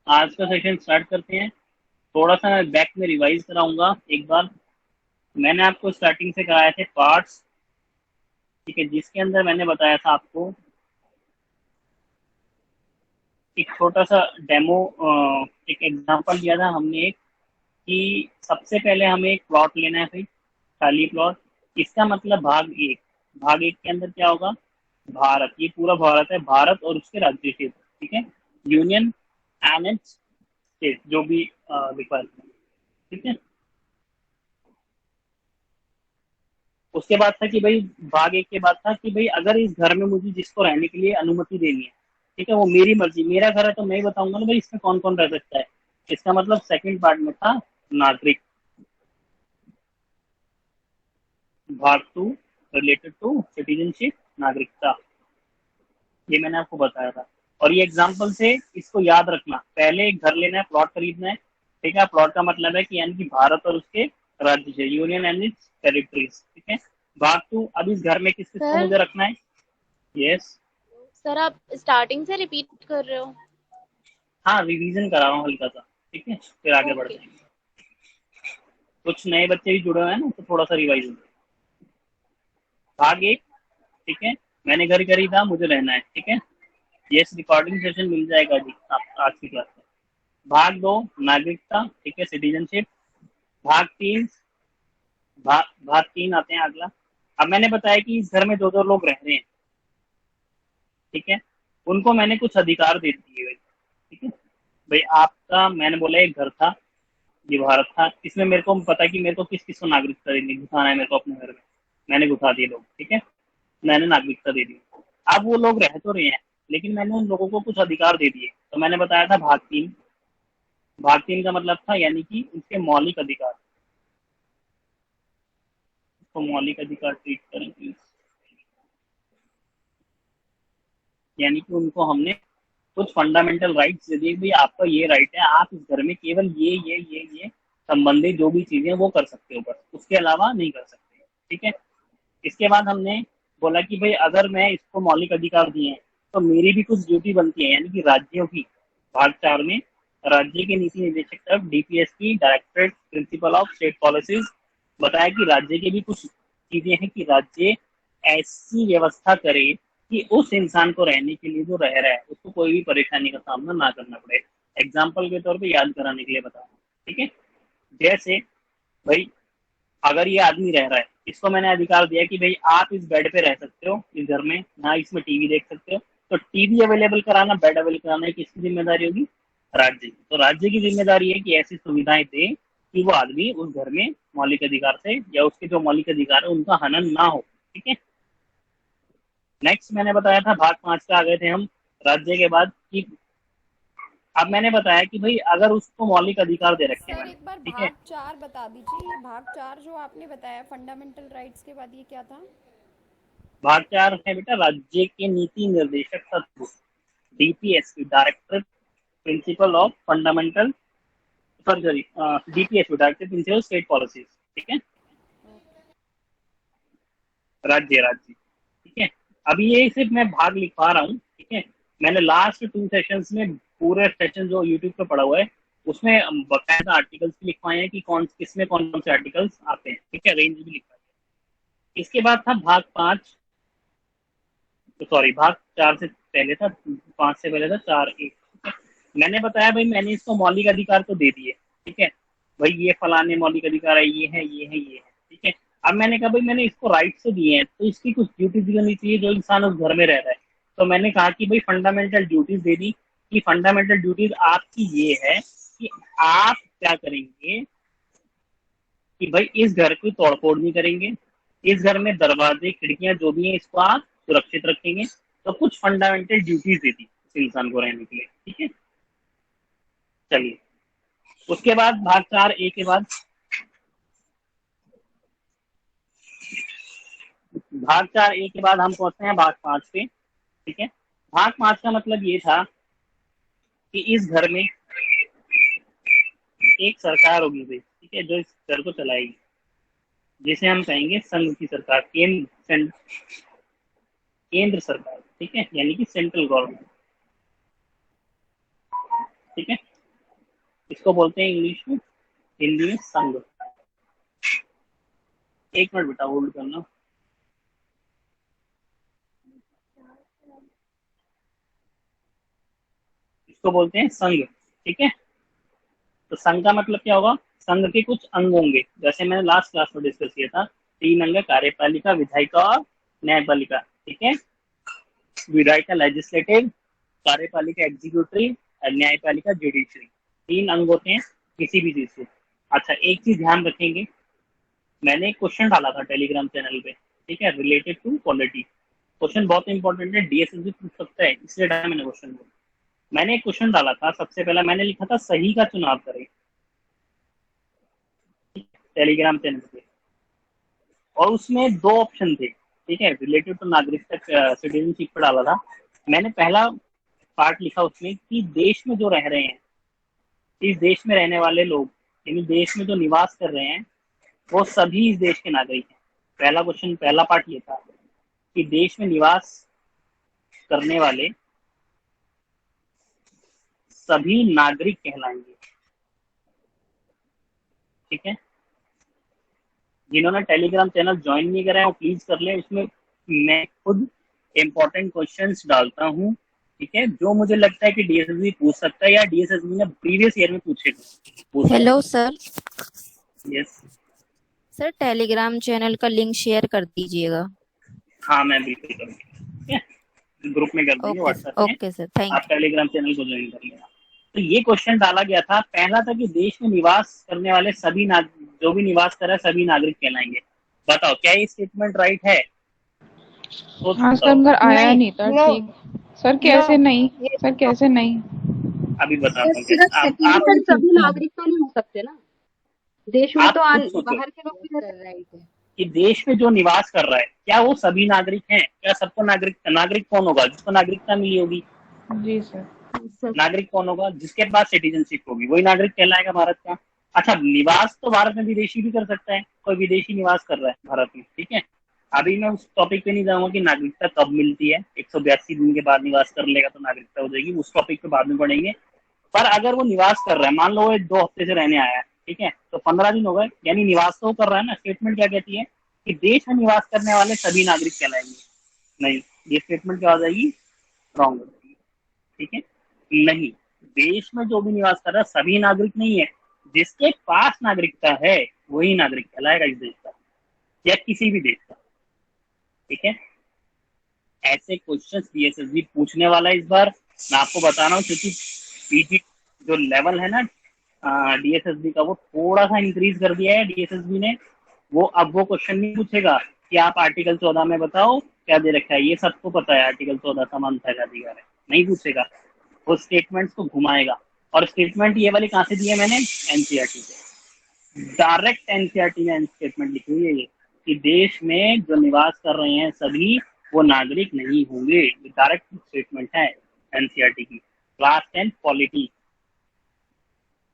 आज का session start करते हैं। थोड़ा सा मैं बैक में रिवाइज कराऊंगा एक बार। मैंने आपको स्टार्टिंग से कराए थे पार्ट्स, ठीक है, जिसके अंदर मैंने बताया था आपको एक छोटा सा डेमो, एक एग्जांपल दिया था हमने एक, कि सबसे पहले हमें एक प्लॉट लेना है भाई, खाली प्लॉट। इसका मतलब भाग एक के अंदर क्या होगा? भारत, ये पूरा भारत है, भारत और उसके राज्य क्षेत्र, ठीक है, यूनियन एंड इट्स स्टेट, जो भी लिखा है, ठीक है। उसके बाद था कि भाई, भाग एक के बाद था कि भाई अगर इस घर में मुझे जिसको रहने के लिए अनुमति देनी है, ठीक है, वो मेरी मर्जी, मेरा घर है तो मैं ही बताऊंगा ना भाई इसमें कौन कौन रह सकता है। इसका मतलब सेकंड पार्ट में था नागरिक। भाग टू रिलेटेड टू सिटीजनशिप, नागरिकता, ये मैंने आपको बताया था। और ये एग्जाम्पल से इसको याद रखना, पहले एक घर लेना है, प्लॉट खरीदना है, ठीक है। प्लॉट का मतलब है कि यानी कि भारत और उसके राज्य से, यूनियन एंड इट्स टेरिटरीज, ठीक है। भाग टू, अब इस घर में किस किस को सर मुझे रखना है। यस। सर आप स्टार्टिंग से रिपीट कर रहे हो? हाँ, रिवीजन करा रहा हूँ हल्का सा, ठीक है, फिर आगे ओके। बढ़ते हैं। कुछ नए बच्चे भी जुड़े हुए हैं ना, तो थोड़ा सा रिवाइज। भाग एक, ठीक है, मैंने घर खरीदा, मुझे रहना है, ठीक है। यस, रिकॉर्डिंग सेशन मिल जाएगा जी आप आज की क्लास में। भाग दो, नागरिकता, ठीक है, सिटीजनशिप। भाग तीन, भाग तीन आते हैं अगला। अब मैंने बताया कि इस घर में दो दो लोग रह रहे हैं, ठीक है, उनको मैंने कुछ अधिकार दे दिए भाई, ठीक है। भाई आपका, मैंने बोला एक घर था, ये भारत था, इसमें मेरे को पता है कि मेरे को किस किस को नागरिकता देनी, घुसाना है मेरे को अपने घर में। मैंने घुसा दिए लोग, ठीक है, मैंने नागरिकता दे दी। अब वो लोग रह तो रहे हैं, लेकिन मैंने उन लोगों को कुछ अधिकार दे दिए, तो मैंने बताया था भाग तीन। भाग तीन का मतलब था यानी कि उसके मौलिक अधिकार, उसको मौलिक अधिकार ट्रीट करें प्लीज, यानी कि उनको हमने कुछ फंडामेंटल राइट्स दे दिए, भाई आपका ये राइट है, आप इस घर में केवल ये संबंधित जो भी चीजें वो कर सकते हो, बस उसके अलावा नहीं कर सकते, ठीक है। इसके बाद हमने बोला कि भाई अगर मैं इसको मौलिक अधिकार दिए हैं, तो मेरी भी कुछ ड्यूटी बनती है, यानी कि राज्यों की। भाग चार में राज्य के नीति निदेशक तक डीपीएस की, directorate principle of state policies, बताया कि राज्य की भी कुछ चीजें हैं कि राज्य ऐसी व्यवस्था करे कि उस इंसान को रहने के लिए जो रह रहा है उसको कोई भी परेशानी का सामना ना करना पड़े। एग्जाम्पल के तौर पे याद कराने के लिए बता रहा हूँ, ठीक है। जैसे भाई, अगर ये आदमी रह रहा है, इसको मैंने अधिकार दिया कि भाई आप इस बेड पे रह सकते हो इस घर में, ना इसमें टीवी देख सकते हो, तो टीवी अवेलेबल कराना, बेड अवेलेबल कराना किसकी जिम्मेदारी होगी? राज्य की। तो राज्य की जिम्मेदारी है कि ऐसी सुविधाएं दे कि वो आदमी उस घर में मौलिक अधिकार से, या उसके जो मौलिक अधिकार है उनका हनन ना हो, ठीक है। नेक्स्ट मैंने बताया था, भाग पांच पे आ गए थे हम, राज्य के बाद कि अब मैंने बताया कि भाई अगर उसको मौलिक अधिकार दे रखे हैं सर मैंने, एक बार ठीक है। भाग चार बता दीजिए, ये भाग चार जो आपने बताया फंडामेंटल राइट्स के बाद, ये क्या था? भाग चार है बेटा, राज्य के नीति निर्देशक तत्व, DPSP, director principle of fundamental, sorry, DPSP, director principle state policies, ठीक है, राज्य, ठीक है। अभी ये सिर्फ मैं भाग लिखवा रहा हूँ, ठीक है। मैंने लास्ट टू सेशंस में पूरे सेशन जो यूट्यूब पे पड़ा हुआ है उसमें बकायदा आर्टिकल्स भी लिखवाए हैं कि कौन किसमें कौन कौन से आर्टिकल्स आते हैं, ठीक है, रेंज भी लिखवाई है। इसके बाद था भाग पांच, तो सॉरी, भाग चार से पहले था, पांच से पहले था चार एक, ठीक है। मैंने बताया भाई मैंने इसको मौलिक अधिकार तो दे दिए, ठीक है, भाई ये फलाने मौलिक अधिकार है, ये है, ठीक है। अब मैंने कहा भाई मैंने इसको राइट से दिए हैं, तो इसकी कुछ ड्यूटीज भी होनी चाहिए जो इंसान उस घर में रह रहा है। तो मैंने कहा कि भाई फंडामेंटल ड्यूटीज दे दी, कि फंडामेंटल ड्यूटीज आपकी ये है कि आप क्या करेंगे कि भाई इस घर की तोड़फोड़ नहीं करेंगे, इस घर में दरवाजे खिड़कियां जो भी हैं इसको आप सुरक्षित रखेंगे। तो कुछ फंडामेंटल ड्यूटीज दे दी इस इंसान को रहने के लिए, ठीक है। चलिए, उसके बाद भाग चार ए के बाद भाग चार ए के बाद हम पहुंचते हैं भाग पांच पे, ठीक है। भाग पांच का मतलब ये था कि इस घर में एक सरकार होगी भाई, ठीक है, जो इस घर को चलाएगी, जिसे हम कहेंगे संघ की सरकार, केंद्र सरकार, ठीक है, यानी कि सेंट्रल गवर्नमेंट, ठीक है। इसको बोलते हैं इंग्लिश में, हिंदी में संघ। एक मिनट बेटा होल्ड करना। इसको बोलते हैं संघ, ठीक है। तो संघ का मतलब क्या होगा? संघ के कुछ अंग होंगे, जैसे मैंने लास्ट क्लास में डिस्कस किया था, 3 अंग: कार्यपालिका, विधायिका और न्यायपालिका, ठीक है। विधायिका लेजिस्लेटिव, कार्यपालिका एग्जीक्यूटिव और न्यायपालिका जुडिशरी। 3 अंग होते हैं किसी भी चीज के। अच्छा, एक चीज ध्यान रखेंगे, मैंने एक क्वेश्चन डाला था टेलीग्राम चैनल पे, ठीक है, रिलेटेड टू पॉलिटी। क्वेश्चन बहुत इंपॉर्टेंट है, डीएसएसबी पूछ सकता है, इसलिए डाला मैंने क्वेश्चन को। मैंने एक क्वेश्चन डाला था, सबसे पहला मैंने लिखा था सही का चुनाव करें, टेलीग्राम चैनल पे, और उसमें 2 ऑप्शन थे, ठीक है, रिलेटेड टू नागरिकता सिटीजनशिप पर डाला था। मैंने पहला पार्ट लिखा उसमें कि देश में जो रह रहे हैं, इस देश में रहने वाले लोग, यानी देश में जो निवास कर रहे हैं, वो सभी इस देश के नागरिक हैं। पहला क्वेश्चन, पहला पार्ट ये था कि देश में निवास करने वाले सभी नागरिक कहलाएंगे, ठीक है। जिन्होंने टेलीग्राम चैनल ज्वाइन नहीं करा है वो प्लीज कर ले, उसमें मैं खुद इंपॉर्टेंट क्वेश्चंस डालता हूँ, ठीक है, जो मुझे लगता है कि डीएसएसबी पूछ सकता है या डीएसएसबी ने प्रीवियस ईयर में पूछेगा। Hello sir. Yes sir, Telegram channel का लिंक शेयर कर दीजिएगा। हाँ, मैं बिल्कुल करूँगी, ठीक है, ग्रुप में कर दीजिए व्हाट्सएप में। ओके सर, थैंक आप टेलीग्राम चैनल को ज्वाइन कर लेना। तो ये क्वेश्चन डाला गया था, पहला था कि देश में निवास करने वाले सभी जो भी निवास कर रहा है सभी नागरिक कहलाएंगे। बताओ क्या ये स्टेटमेंट राइट है? हाँ सर, मगर आया नहीं था। ठीक सर, कैसे नहीं? सर कैसे नहीं? अभी बताता हूँ। सिटीजन सभी नागरिक तो नहीं हो सकते ना, देश में तो बाहर के लोग भी रह रहे हैं कि देश में जो निवास कर रहा है क्या वो सभी नागरिक हैं? क्या सबको नागरिक कौन होगा? जिसको नागरिकता मिली होगी। जी सर। नागरिक कौन होगा? जिसके पास सिटीजनशिप होगी वही नागरिक कहलाएगा भारत का। अच्छा, निवास तो भारत में विदेशी भी कर सकता है, कोई विदेशी निवास कर रहा है भारत में, ठीक है। अभी मैं उस टॉपिक पे नहीं जाऊंगा कि नागरिकता कब मिलती है, 182 दिन के बाद निवास कर लेगा तो नागरिकता हो जाएगी, उस टॉपिक पे बाद में पढ़ेंगे। पर अगर वो निवास कर रहा है, मान लो वो 2 हफ्ते से रहने आया है, ठीक है, तो 15 दिन हो गए, यानी निवास तो कर रहा है ना। स्टेटमेंट क्या कहती है कि देश में निवास करने वाले सभी नागरिक कहलाएंगे। नहीं, ये स्टेटमेंट क्या हो जाएगी? रॉन्ग हो जाएगी, ठीक है। नहीं, देश में जो भी निवास कर रहा है सभी नागरिक नहीं है, जिसके पास नागरिकता है वही नागरिक कहलाएगा इस देश का या किसी भी देश का, ठीक है। ऐसे क्वेश्चंस डीएसएसबी पूछने वाला है इस बार, मैं आपको बता रहा हूँ, क्योंकि पीजी जो लेवल है ना डीएसएसबी का, वो थोड़ा सा इंक्रीज कर दिया है डीएसएसबी ने। वो अब वो क्वेश्चन नहीं पूछेगा कि आप आर्टिकल 14 में बताओ क्या दे रखा है, ये सबको पता है आर्टिकल 14 समानता का अधिकार है, नहीं पूछेगा। वो स्टेटमेंट्स को घुमाएगा। और स्टेटमेंट ये वाली कहाँ से दी है मैंने? एनसीईआरटी से, डायरेक्ट एनसीईआरटी में स्टेटमेंट लिखी हुई है ये कि देश में जो निवास कर रहे हैं सभी वो नागरिक नहीं होंगे। ये डायरेक्ट स्टेटमेंट है एनसीईआरटी की, क्लास 10 पॉलिटी,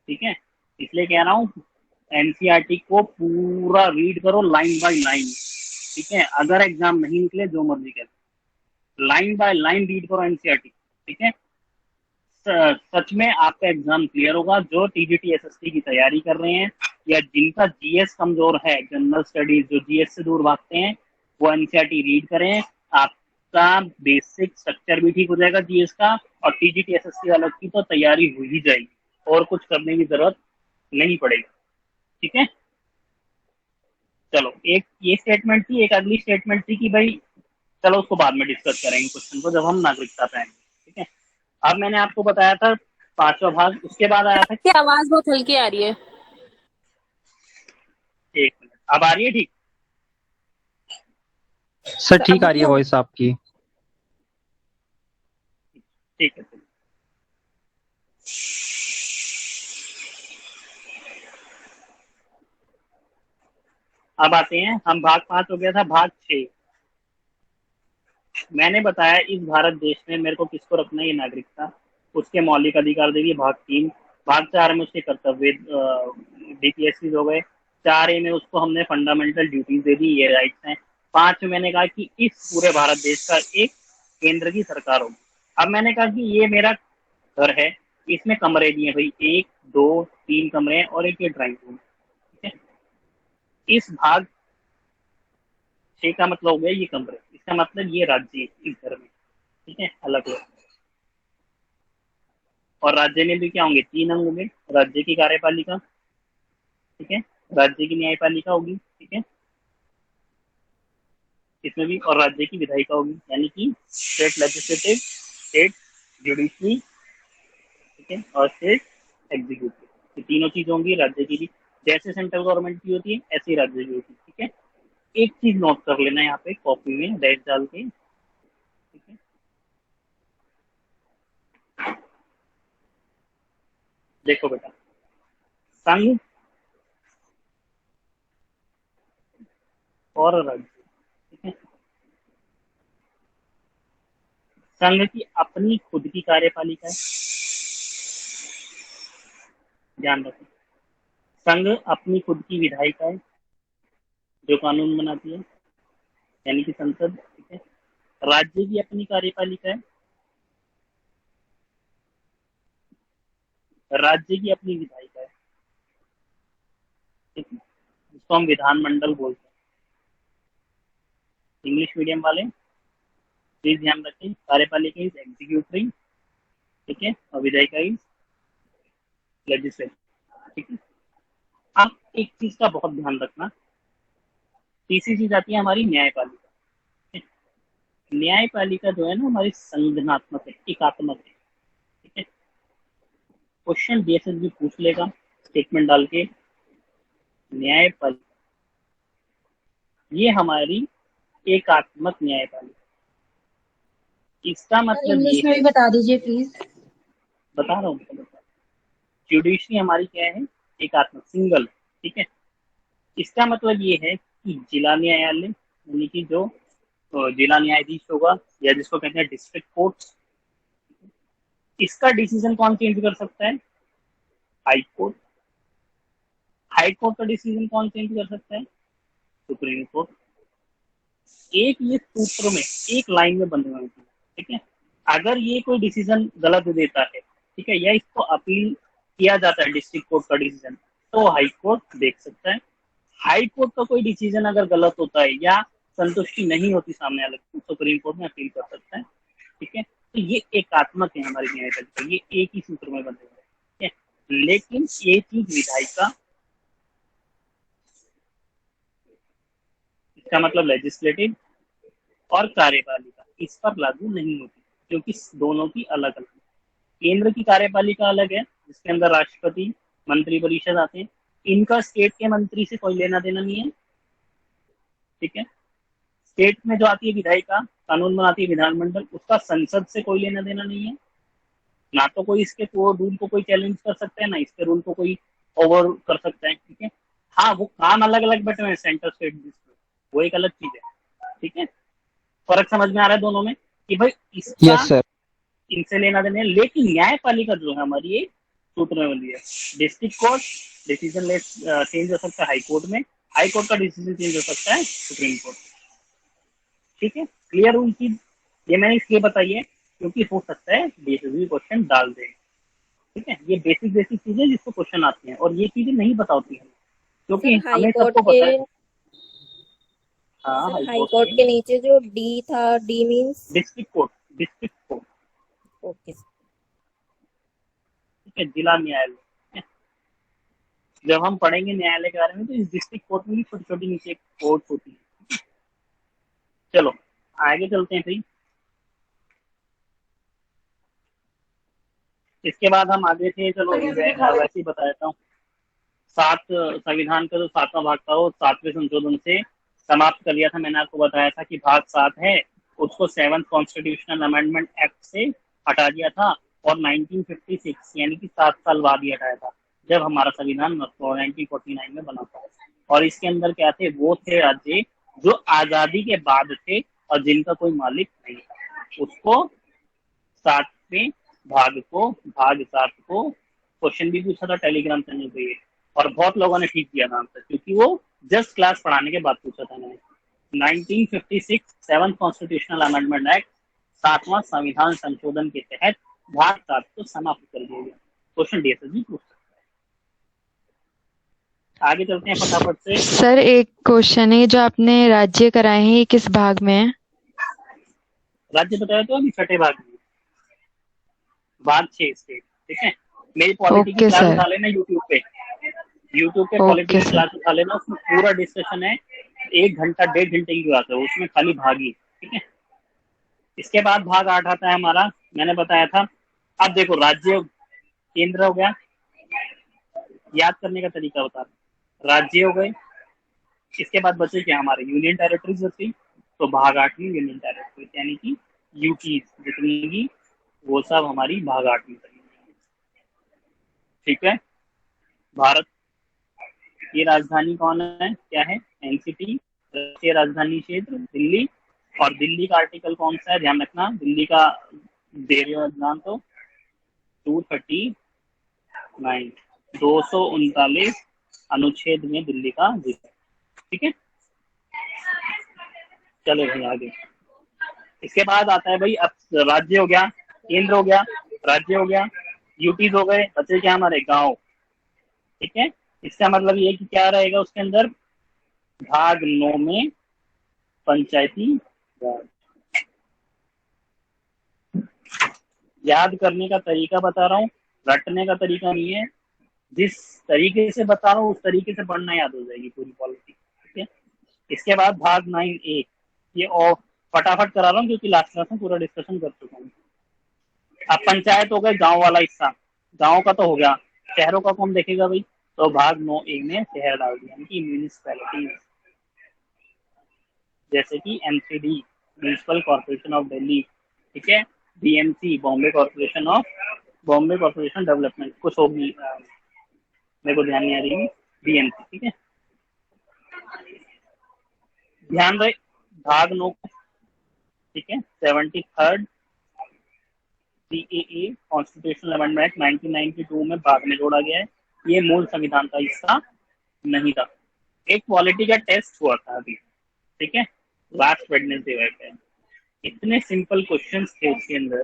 ठीक है। इसलिए कह रहा हूँ एनसीईआरटी को पूरा रीड करो लाइन बाय लाइन, ठीक है। अगर एग्जाम नहीं निकले जो मर्जी कर, लाइन बाय लाइन रीड करो एनसीईआरटी, ठीक है। सच में आपका एग्जाम क्लियर होगा। जो टीजीटी एसएसटी की तैयारी कर रहे हैं या जिनका जीएस कमजोर है, जनरल स्टडीज, जो जीएस से दूर भागते हैं, वो एनसीईआरटी रीड करें। आपका बेसिक स्ट्रक्चर भी ठीक हो जाएगा जीएस का, और टीजीटी एसएसटी वालों की तो तैयारी हो ही जाएगी, और कुछ करने की जरूरत नहीं पड़ेगी, ठीक है। चलो, एक ये स्टेटमेंट थी। एक अगली स्टेटमेंट थी कि भाई चलो उसको बाद में डिस्कस करेंगे क्वेश्चन को, जब हम नागरिकता पे आएंगे, ठीक है। अब मैंने आपको बताया था 5वां भाग, उसके बाद आया था। की आवाज बहुत हल्की आ रही है। 1 मिनट, अब आ रही है ठीक? सर ठीक आ रही है वॉइस आपकी। ठीक है। अब आते हैं हम, भाग 5 हो गया था, भाग 6। मैंने बताया इस भारत देश में मेरे को किसको रखना है, ये नागरिकता, उसके मौलिक अधिकार देगी, भाग 3। भाग 4 में उसके कर्तव्य डीपीएससी हो गए। 4A में उसको हमने फंडामेंटल ड्यूटीज दे दी, ये राइट्स हैं। 5 में मैंने कहा कि इस पूरे भारत देश का एक केंद्र की सरकार होगी। अब मैंने कहा कि ये मेरा घर है, इसमें कमरे दिए भाई, 1 2 3 कमरे हैं और एक ये ड्राइंग रूम, ठीक है। इस भाग 6 का मतलब हो गया ये कमरे, इसका मतलब ये राज्य है इस घर में, ठीक है, अलग अलग। और राज्य में भी क्या होंगे, 3 अंग होंगे, राज्य की कार्यपालिका, ठीक है, राज्य की न्यायपालिका होगी, ठीक है, इसमें भी, और राज्य की विधायिका होगी, यानी कि स्टेट लेजिस्लेटिव, स्टेट जुडिशरी, ठीक है, और स्टेट एग्जीक्यूटिव, ये तीनों चीजें होंगी राज्य की भी। जैसे सेंट्रल गवर्नमेंट की होती है ऐसी राज्य की होती है, ठीक है। एक चीज नोट कर लेना यहाँ पे कॉपी में डैश डाल के, ठीक है। देखो बेटा, संघ और राज्य, ठीक है। संघ की अपनी खुद की कार्यपालिका है, ध्यान रखें। संघ अपनी खुद की विधायिका है जो कानून बनाती है, यानी कि संसद, ठीक है। राज्य की अपनी कार्यपालिका है, राज्य की अपनी विधायिका है, ठीक है, जिसको हम विधानमंडल बोलते हैं। इंग्लिश मीडियम वाले प्लीज ध्यान रखें, कार्यपालिका इज एग्जीक्यूटिव, ठीक है, और विधायिका इज लेजिस्लेटिव, ठीक है। अब एक चीज का बहुत ध्यान रखना, तीसरी चीज आती है हमारी न्यायपालिका, ठीक है? न्यायपालिका जो है ना हमारी संगठनात्मक है, एकात्मक है, ठीक है। क्वेश्चन बेसिस भी पूछ लेगा स्टेटमेंट डाल के, न्यायपालिका ये हमारी एकात्मक न्यायपालिका, इसका मतलब इंग्लिश ये में भी बता दीजिए प्लीज। बता रहा हूँ, जुडिशरी हमारी क्या है, एकात्मक, सिंगल, ठीक है। इसका मतलब ये है कि जिला न्यायालय, यानी कि जो जिला न्यायाधीश होगा या जिसको कहते हैं डिस्ट्रिक्ट कोर्ट, इसका डिसीजन कौन चेंज कर सकता है, हाई कोर्ट। हाई कोर्ट का डिसीजन कौन चेंज कर सकता है, सुप्रीम कोर्ट। एक ये सूत्र में, एक लाइन में बंधे हुए हैं, ठीक है। अगर ये कोई डिसीजन गलत देता है, ठीक है, या इसको अपील किया जाता है डिस्ट्रिक्ट कोर्ट का डिसीजन, तो हाई कोर्ट देख सकता है। हाई कोर्ट का कोई डिसीजन अगर गलत होता है या संतुष्टि नहीं होती सामने वाले को, सुप्रीम कोर्ट में अपील कर सकता है, ठीक है। तो ये एकात्मक है हमारी न्यायपालिका, ये एक ही सूत्र में बंधे हुए हैं, ठीक है। लेकिन ये चीज विधायिका, इसका मतलब लेजिस्लेटिव और कार्यपालिका, इस पर लागू नहीं होती, क्योंकि दोनों की अलग अलग। केंद्र की कार्यपालिका अलग है, जिसके अंदर राष्ट्रपति, मंत्रिपरिषद आते हैं, इनका स्टेट के मंत्री से कोई लेना देना नहीं है, ठीक है। स्टेट में जो आती है विधायिका, कानून बनाती है विधानमंडल, उसका संसद से कोई लेना देना नहीं है। ना तो कोई इसके रूल को कोई चैलेंज कर सकता है, ना इसके रूल को कोई ओवर कर सकता है, ठीक है। हाँ, वो काम अलग अलग बैठे हैं सेंटर स्टेट, वो एक अलग चीज है, ठीक है। फर्क समझ में आ रहा है दोनों में कि भाई इसका यस सर। इनसे लेना देना है। लेकिन न्यायपालिका जो है हमारी, ये सूत्र में बंदी है। डिस्ट्रिक्ट कोर्ट डिसीजन ले चेंज हो सकता है हाई कोर्ट में, हाई कोर्ट का डिसीजन चेंज हो सकता है सुप्रीम कोर्ट, ठीक है। क्लियर हुई चीज, ये मैंने इसलिए बताई है क्योंकि हो सकता है बेसिक क्वेश्चन डाल दे, ठीक है। ये बेसिक चीजें जिसको क्वेश्चन आती हैं, और ये चीजें नहीं पता होती है, क्योंकि हमें सबको पता है। हाँ, हाई कोर्ट के नीचे जो डी था, D means district court, district court, okay, ठीक है, जिला न्यायालय। जब हम पढ़ेंगे न्यायालय के बारे में तो इस डिस्ट्रिक्ट कोर्ट में भी छोटी छोटी नीचे कोर्ट होती है। चलो आगे चलते हैं भाई। इसके बाद हम आगे थे, चलो वैसे ही बता देता हूँ। संविधान का जो 7वां भाग था वो 7वें संशोधन से समाप्त कर लिया था। मैंने आपको बताया था कि भाग 7 है उसको 7th कॉन्स्टिट्यूशनल अमेंडमेंट एक्ट से हटा दिया था, और 1956 यानी कि 7 साल बाद ही हटाया था, जब हमारा संविधान 1949 में बना था। और इसके अंदर क्या थे, वो थे राज्य जो आजादी के बाद थे और जिनका कोई मालिक नहीं था। उसको 7वें भाग 7 को क्वेश्चन भी पूछा था टेलीग्राम चैनल पे, और बहुत लोगों ने ठीक किया था आंसर, क्योंकि वो जस्ट क्लास पढ़ाने के बाद पूछा था मैंने। 1956 7th कॉन्स्टिट्यूशनल अमेंडमेंट एक्ट, 7वां संविधान संशोधन के तहत भाग 7 को समाप्त कर दिया गया। क्वेश्चन DSS भी पूछ सकता है। आगे चलते हैं फटाफट से। सर एक क्वेश्चन है, जो आपने राज्य कराए हैं ये किस भाग में है? राज्य बताया तो अभी छठे भाग में, भाग 6 स्टेट। ठीक है, मेरी पॉलिटी की क्लास उठा लेना यूट्यूब पे पॉलिटी की क्लास उठा लेना, उसमें पूरा डिस्कशन है, 1 घंटा 1.5 घंटे की बात है, उसमें खाली भागी। ठीक है, इसके बाद भाग 8 आता है हमारा, मैंने बताया था। अब देखो राज्य केंद्र हो गया, याद करने का तरीका बता रहा, राज्य हो गए, इसके बाद बचे क्या हमारे यूनियन टेरिटरीज बची, तो भाग 8 में यूनियन टेरिटरीज यानी कि यूटी जितनी भी वो सब हमारी भाग 8 में चली। ठीक है, भारत की राजधानी कौन है, क्या है, एनसीटी, राष्ट्रीय राजधानी क्षेत्र दिल्ली, और दिल्ली का आर्टिकल कौन सा है, ध्यान रखना, दिल्ली का दे रहे हो एग्जाम तो 239 अनुच्छेद में दिल्ली का जिक्र। ठीक है, चलो भाई आगे। इसके बाद आता है भाई, अब राज्य हो गया, केंद्र हो गया, राज्य हो गया, यूटीज हो गए, बचे क्या हमारे गांव। ठीक है, इसका मतलब ये कि क्या रहेगा उसके अंदर, भाग 9 में पंचायती राज। याद करने का तरीका बता रहा हूँ, रटने का तरीका नहीं है, जिस तरीके से बता रहा हूँ उस तरीके से पढ़ना याद हो जाएगी पूरी पॉलिटी। ठीक है, इसके बाद भाग 9A, ये और फटाफट करा रहा हूँ क्योंकि लास्ट क्लास में पूरा डिस्कशन कर चुका हूँ। अब पंचायत हो गए, गांव वाला हिस्सा, गांव का तो हो गया, शहरों का कौन देखेगा भाई, तो भाग 9A में शहर डाल दिया, यानी कि म्यूनिसिपैलिटीज, जैसे कि MCD municipal corporation of Delhi. ठीक है, BMC बॉम्बे कॉर्पोरेशन डेवलपमेंट, कुछ होगी मेरे को ध्यान नहीं आ रही, BMC। ठीक है, ध्यान रहे भाग 9। ठीक है, 73rd CAA constitutional amendment act 1992 में बाद में जोड़ा गया है, ये मूल संविधान का हिस्सा नहीं था। एक पॉलिटी का टेस्ट हुआ था अभी, ठीक है, लास्ट वेडनेसडे पे, इतने सिंपल क्वेश्चंस थे उसके अंदर,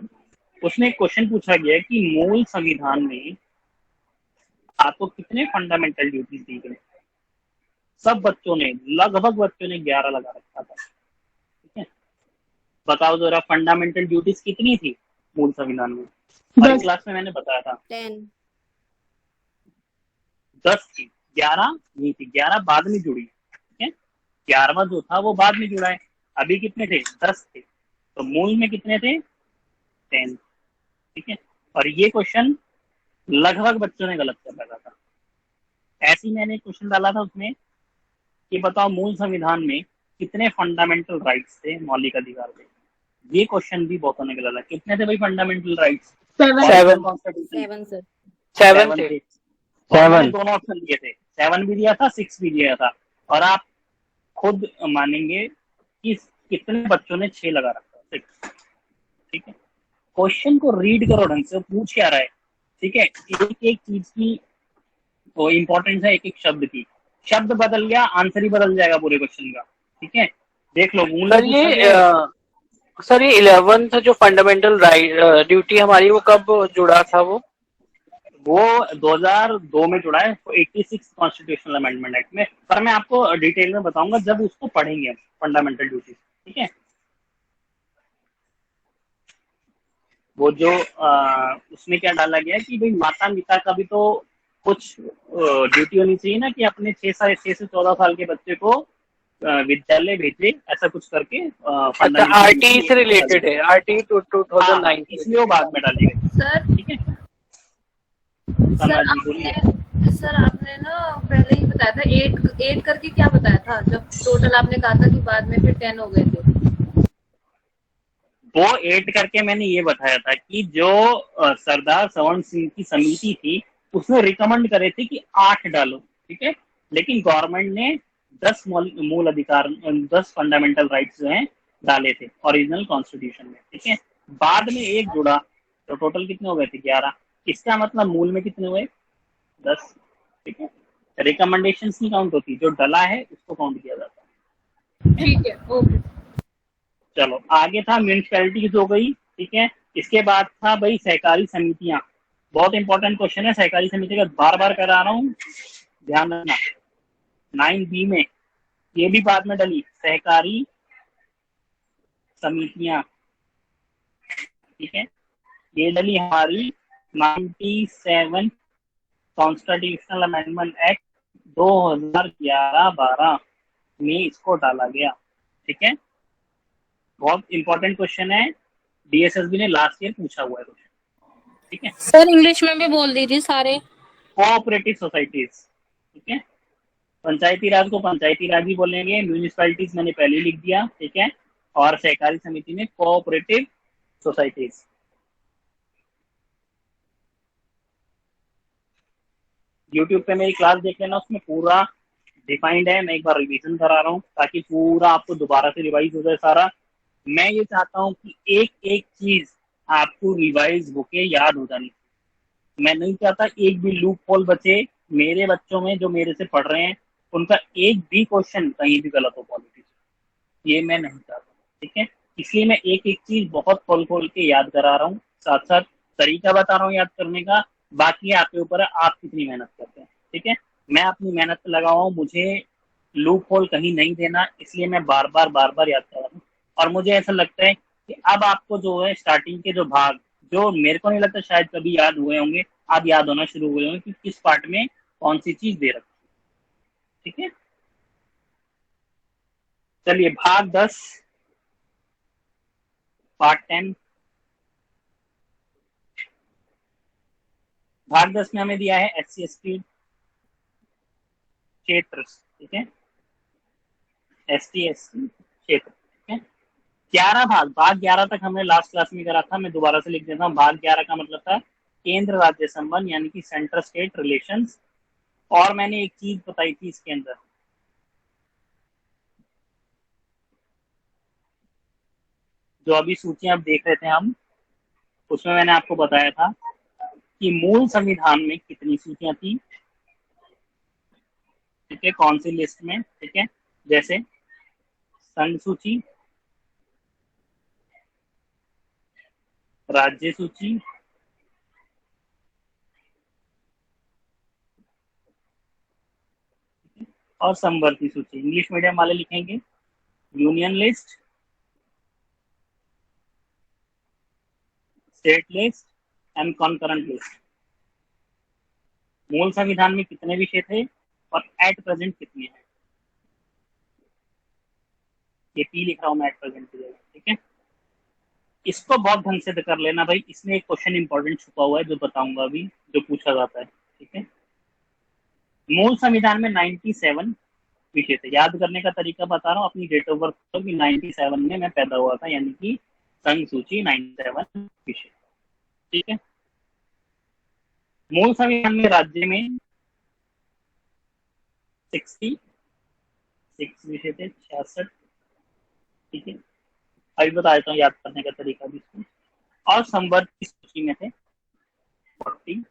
उसमें एक क्वेश्चन पूछा गया कि मूल संविधान में आपको कितने फंडामेंटल ड्यूटीज दी गई। सब बच्चों ने, लगभग बच्चों ने 11 लगा रखा था। ठीक है, बताओ जरा फंडामेंटल ड्यूटीज कितनी थी मूल संविधान में, हर क्लास में मैंने बताया था 10 थी, 11 नहीं थी, 11 बाद में जुड़ी। ठीक है, 11वां जो था वो बाद में जुड़ा है, अभी कितने थे, 10 थे, तो मूल में कितने थे, 10। ठीक है, और ये क्वेश्चन लगभग बच्चों ने गलत कर रखा था। ऐसे ही मैंने एक क्वेश्चन डाला था उसमें कि बताओ मूल संविधान में कितने फंडामेंटल राइट्स थे, मौलिक अधिकार थे, ये क्वेश्चन भी बहुतों ने गलत, कितने थे भाई फंडामेंटल राइट्स, 7 थे। 7 दोनों ऑप्शन दिए थे, 7 भी दिया था, 6 भी दिया था, और आप खुद मानेंगे कि कितने बच्चों ने 6 लगा रखा, 6। ठीक है, क्वेश्चन को रीड करो ढंग से, पूछ क्या रहा है। ठीक है, एक एक चीज की इंपॉर्टेंस है, एक एक शब्द की, शब्द बदल गया आंसर ही बदल जाएगा पूरे क्वेश्चन का। ठीक है, देख लो सर ये 11th जो फंडामेंटल राइट ड्यूटी हमारी वो कब जुड़ा था, वो 2002 में जुड़ा है, 86 कॉन्स्टिट्यूशनल अमेंडमेंट एक्ट में, पर मैं आपको डिटेल में बताऊंगा जब उसको पढ़ेंगे फंडामेंटल ड्यूटी। ठीक है, वो जो उसमें क्या डाला गया कि भाई माता पिता का भी तो कुछ ड्यूटी होनी चाहिए ना, कि अपने 6 से 14 साल के बच्चे को विद्यालय भेजे, ऐसा कुछ करके। आरटी से रिलेटेड है, आरटी 2009, इसलिए वो बाद में डाली गई। सर ठीक है, सर आपने ना पहले ही बताया था 8 करके, क्या बताया था जब टोटल आपने कहा था कि बाद में फिर 10 हो गए थे, वो 8 करके मैंने ये बताया था कि जो सरदार सवर्ण सिंह की समिति थी उसने रिकमेंड करे थे कि 8 डालो। ठीक है, लेकिन गवर्नमेंट ने 10 मूल अधिकार, 10 फंडामेंटल राइट्स जो हैं डाले थे ओरिजिनल कॉन्स्टिट्यूशन में। ठीक है, बाद में 1 जुड़ा तो टोटल कितने हो गए थे, 11। इसका मतलब मूल में कितने हुए, 10। ठीक है, रिकमेंडेशंस नहीं काउंट होती, जो डला है उसको काउंट किया जाता है। ठीक है, ओके। चलो आगे था म्यूनिसिपैलिटीज हो गई। ठीक है, इसके बाद था भाई सहकारी समितियां, बहुत इंपॉर्टेंट क्वेश्चन है सहकारी समिति का, बार बार करा रहा हूँ, ध्यान रखना। 9B में ये भी बाद में डली, सहकारी समितियां, ठीक है। ये डली हमारी 97 कॉन्स्टिट्यूशनल अमेंडमेंट एक्ट 2011-12 में इसको डाला गया, ठीक है। बहुत इंपॉर्टेंट क्वेश्चन है, डीएसएसबी ने लास्ट ईयर पूछा हुआ है क्वेश्चन, ठीक है। सर इंग्लिश में भी बोल दीजिए सारे। कोऑपरेटिव सोसाइटीज, ठीक है। पंचायती राज को पंचायती राज ही बोलेंगे, म्यूनिसिपैलिटीज मैंने पहले ही लिख दिया, ठीक है। और सहकारी समिति में कोऑपरेटिव सोसाइटीज। यूट्यूब पे मेरी क्लास देख लेना, उसमें पूरा डिफाइंड है। मैं एक बार रिवीजन करा रहा हूँ ताकि पूरा आपको दोबारा से रिवाइज हो जाए सारा। मैं ये चाहता हूँ कि एक एक चीज आपको रिवाइज होके याद हो जानी। मैं नहीं चाहता एक भी लूप होल बचे मेरे बच्चों में जो मेरे से पढ़ रहे हैं, उनका एक भी क्वेश्चन कहीं भी गलत हो पॉलिटिक्स, ये मैं नहीं चाहता, ठीक है। इसलिए मैं एक एक चीज बहुत खोल खोल के याद करा रहा हूँ, साथ साथ तरीका बता रहा हूँ याद करने का। बाकी आपके ऊपर है, आप कितनी मेहनत करते हैं, ठीक है। मैं अपनी मेहनत पे लगा हूँ, मुझे लूप होल कहीं नहीं देना, इसलिए मैं बार बार याद कर रहा हूँ। और मुझे ऐसा लगता है कि अब आपको जो है स्टार्टिंग के जो भाग, जो मेरे को नहीं लगता शायद कभी याद हुए होंगे, अब याद होना शुरू हुए होंगे कि किस पार्ट में कौन सी चीज दे रखी, ठीक है। चलिए भाग 10 पार्ट 10। भाग 10 में हमें दिया है SC/ST क्षेत्र, ठीक है। ST/SC क्षेत्र, ठीक है। 11 भाग 11 तक हमने लास्ट क्लास में करा था, मैं दोबारा से लिख देता हूँ। भाग 11 का मतलब था केंद्र राज्य संबंध, यानी कि सेंटर स्टेट रिलेशंस। और मैंने एक चीज बताई थी इसके अंदर, जो अभी सूचियां आप देख रहे थे हम, उसमें मैंने आपको बताया था कि मूल संविधान में कितनी सूचियां थी, ठीक है, कौन सी लिस्ट में, ठीक है। जैसे संघ सूची, राज्य सूची, और समवर्ती सूची। इंग्लिश मीडियम वाले लिखेंगे union list, state list and concurrent list. मूल संविधान में कितने विषय थे और एट प्रेजेंट कितने हैं, ये पी लिख रहा हूं मैं एट प्रेजेंट की जगह, ठीक है। इसको बहुत ढंग से कर लेना भाई, इसमें एक क्वेश्चन इंपॉर्टेंट छुपा हुआ है जो बताऊंगा अभी, जो पूछा जाता है, ठीक है। मूल संविधान में 97 विषय थे। याद करने का तरीका बता रहा हूँ, अपनी डेट ऑफ बर्थ तो कि 97 में मैं पैदा हुआ था, यानी कि संघ सूची 97 विषय, ठीक है। मूल संविधान में राज्य में 66 विषय थे, 66, ठीक है। अभी बता देता हूँ याद करने का तरीका भी इसको। और संवर्ग की सूची में थे 40,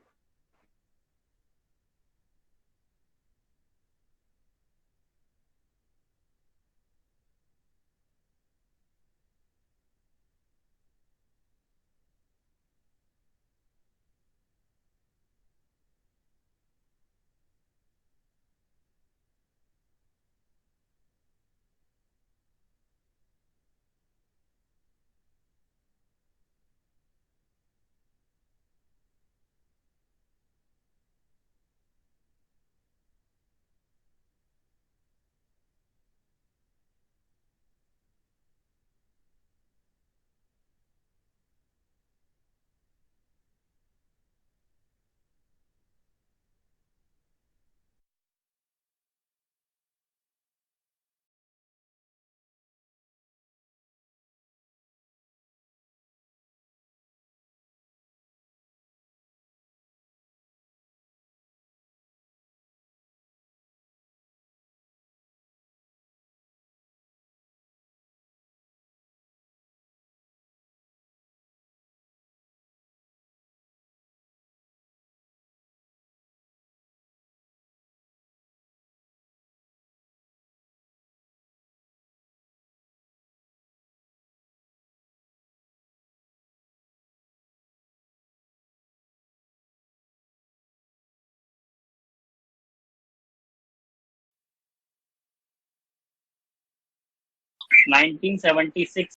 1976